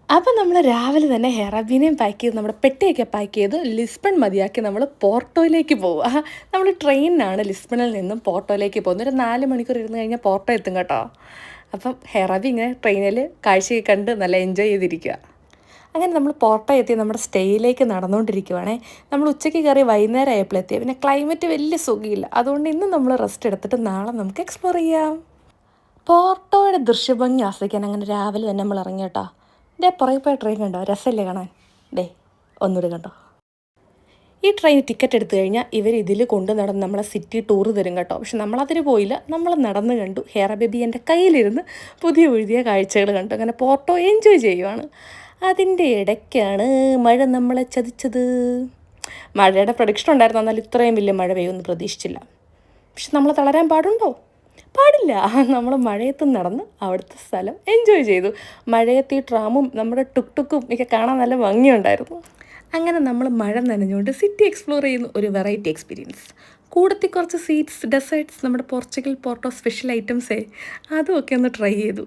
അപ്പം നമ്മൾ രാവിലെ തന്നെ ഹെയർ അബീനെയും പാക്ക് ചെയ്ത് നമ്മുടെ പെട്ടിയൊക്കെ പാക്ക് ചെയ്ത് ലിസ്ബൺ മതിയാക്കി നമ്മൾ പോർട്ടോയിലേക്ക് പോവുക. നമ്മൾ ട്രെയിനിനാണ് ലിസ്ബണിൽ നിന്നും പോർട്ടോയിലേക്ക് പോകുന്നത്. ഒരു 4 മണിക്കൂർ ഇരുന്ന് കഴിഞ്ഞാൽ പോർട്ടോ എത്തും കേട്ടോ. അപ്പം ഹെയർ അബി ഇങ്ങനെ ട്രെയിനിൽ കാഴ്ചയൊക്കെ കണ്ട് നല്ല എൻജോയ് ചെയ്തിരിക്കുക. അങ്ങനെ നമ്മൾ പോർട്ടോ എത്തി നമ്മുടെ സ്റ്റേയിലേക്ക് നടന്നുകൊണ്ടിരിക്കുവാണേ. നമ്മൾ ഉച്ചയ്ക്ക് കയറി വൈകുന്നേരം ആയപ്പോഴെത്തിയ പിന്നെ ക്ലൈമറ്റ് വലിയ സുഖമില്ല. അതുകൊണ്ട് ഇന്ന് നമ്മൾ റെസ്റ്റ് എടുത്തിട്ട് നാളെ നമുക്ക് എക്സ്പ്ലോർ ചെയ്യാം. പോർട്ടോയുടെ ദൃശ്യഭംഗി ആസ്വദിക്കാൻ അങ്ങനെ രാവിലെ തന്നെ നമ്മൾ ഇറങ്ങി കേട്ടോ. ഡേ പുറകെ പോയ ട്രെയിൻ കണ്ടോ, രസമല്ലേ കാണാൻ? ഡേ ഒന്നുകൂടി കണ്ടോ. ഈ ട്രെയിൻ ടിക്കറ്റ് എടുത്തു കഴിഞ്ഞാൽ ഇവർ ഇതിൽ കൊണ്ട് നടന്ന് നമ്മളെ സിറ്റി ടൂർ തരും കേട്ടോ. പക്ഷെ നമ്മളതിന് പോയില്ല, നമ്മൾ നടന്ന് കണ്ടു. ഹെയർ ബേബി എൻ്റെ കയ്യിലിരുന്ന് പുതിയ കാഴ്ചകൾ കണ്ടു. അങ്ങനെ പോർട്ടോ എൻജോയ് ചെയ്യുവാണ്. അതിൻ്റെ ഇടയ്ക്കാണ് മഴ നമ്മളെ ചതിച്ചത്. മഴയുടെ പ്രൊഡിക്ഷൻ ഉണ്ടായിരുന്നു, എന്നാൽ ഇത്രയും വലിയ മഴ പെയ്യുമെന്ന് പ്രതീക്ഷിച്ചില്ല. പക്ഷെ നമ്മൾ തളരാൻ പാടുണ്ടോ? പാടില്ല. നമ്മൾ മഴയത്ത് നടന്ന് അവിടുത്തെ സ്ഥലം എൻജോയ് ചെയ്തു. മഴയത്ത് ഈ ട്രാമും നമ്മുടെ ടുക്കും ഒക്കെ കാണാൻ നല്ല ഭംഗിയുണ്ടായിരുന്നു. അങ്ങനെ നമ്മൾ മഴ നനഞ്ഞുകൊണ്ട് സിറ്റി എക്സ്പ്ലോർ ചെയ്യുന്നു. ഒരു വെറൈറ്റി എക്സ്പീരിയൻസ്. കൂടത്തിൽ കുറച്ച് സ്വീറ്റ്സ്, ഡെസേർട്ട്സ്, നമ്മുടെ പോർച്ചുഗൽ പോർട്ടോ സ്പെഷ്യൽ ഐറ്റംസേ അതുമൊക്കെ ഒന്ന് ട്രൈ ചെയ്തു.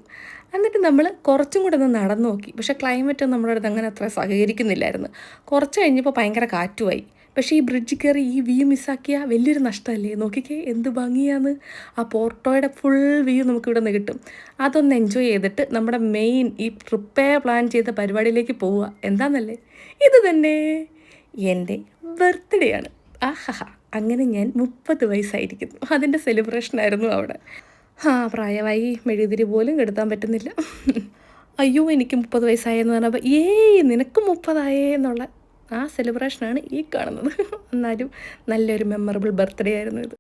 എന്നിട്ട് നമ്മൾ കുറച്ചും കൂടെ ഒന്ന് നടന്നു നോക്കി. പക്ഷേ ക്ലൈമറ്റ് നമ്മുടെ അടുത്ത് അങ്ങനെ അത്ര സഹകരിക്കുന്നില്ലായിരുന്നു. കുറച്ച് കഴിഞ്ഞപ്പോൾ ഭയങ്കര കാറ്റുമായി. പക്ഷേ ഈ ബ്രിഡ്ജ് കയറി ഈ വ്യൂ മിസ്സാക്കിയാൽ വലിയൊരു നഷ്ടമല്ലേ? നോക്കിക്കേ എന്ത് ഭംഗിയാന്ന്. ആ പോർട്ടോയുടെ ഫുൾ വ്യൂ നമുക്കിവിടെ നിന്ന് കിട്ടും. അതൊന്ന് എൻജോയ് ചെയ്തിട്ട് നമ്മുടെ മെയിൻ ഈ ട്രിപ്പേ പ്ലാൻ ചെയ്ത പരിപാടിയിലേക്ക് പോവുക. എന്താണെന്നല്ലേ? ഇത് തന്നെ എൻ്റെ ബർത്ത്ഡേ ആണ്. ആഹാ, അങ്ങനെ ഞാൻ 30 വയസ്സായിരിക്കുന്നു. അതിൻ്റെ സെലിബ്രേഷനായിരുന്നു അവിടെ. പ്രായമായി മെഴുകുതിരി പോലും കെടുത്താൻ പറ്റുന്നില്ല. അയ്യോ എനിക്ക് 30 വയസ്സായെന്ന് പറഞ്ഞപ്പോൾ നിനക്ക് 30 എന്നുള്ള ആ സെലിബ്രേഷനാണ് ഈ കാണുന്നത്. എന്നാലും നല്ലൊരു മെമ്മറബിൾ ബർത്ത്ഡേ ആയിരുന്നു ഇത്.